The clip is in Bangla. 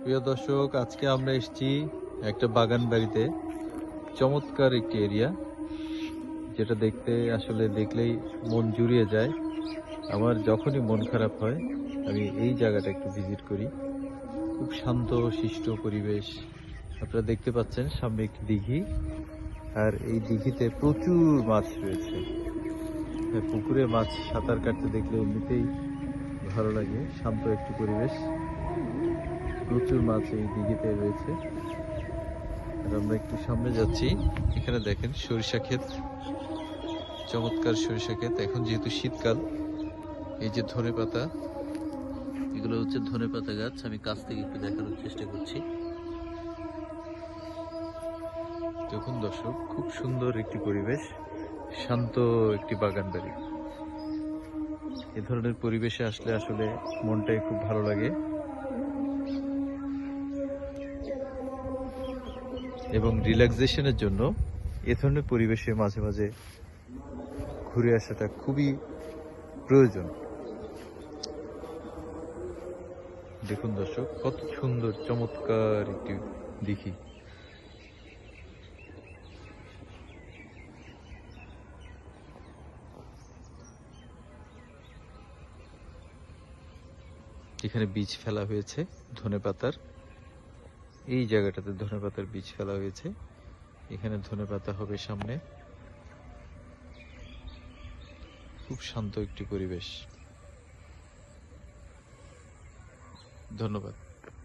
প্রিয় দর্শক, আজকে আমরা এসেছি একটা বাগান বাড়িতে। চমৎকার একটি এরিয়া, যেটা দেখতে আসলে দেখলেই মন জুড়িয়ে যায়। আমার যখনই মন খারাপ হয় আমি এই জায়গাটা একটু ভিজিট করি। খুব শান্ত শিষ্ট পরিবেশ। আপনারা দেখতে পাচ্ছেন সামনে একটি দিঘি, আর এই দিঘিতে প্রচুর মাছ রয়েছে। পুকুরে মাছ সাঁতার কাটতে দেখলে এমনিতেই ভালো লাগে। শান্ত একটি পরিবেশ, প্রচুর মাছ এই দিঘিতে রয়েছে। আর আমরা একটু সামনে যাচ্ছি, এখানে দেখেন সরিষা ক্ষেত, চমৎকার সরিষা ক্ষেত। এখন যেহেতু শীতকাল, এই যে ধনেপাতা, এগুলো হচ্ছে ধনেপাতা গাছ। আমি কাছ থেকে একটু দেখানোর চেষ্টা করছি। দেখুন দর্শক, খুব সুন্দর একটি পরিবেশ, শান্ত একটি বাগান বাড়ি। এ ধরনের পরিবেশে আসলে আসলে মনটাই খুব ভালো লাগে, এবং রিল্যাক্সেশনের জন্য এ ধরনের পরিবেশে মাঝে মাঝে ঘুরে আসাটা খুবই প্রয়োজন। দেখুন দর্শক, কত সুন্দর চমৎকার একটি দিঘি। এখানে বীজ ফেলা হয়েছে ধনেপাতার, এই জায়গাটাতে ধনেপাতার বীজ ফেলা হয়েছে। এখানে ধনেপাতা হবে সামনে। খুব শান্ত একটি পরিবেশ। ধন্যবাদ।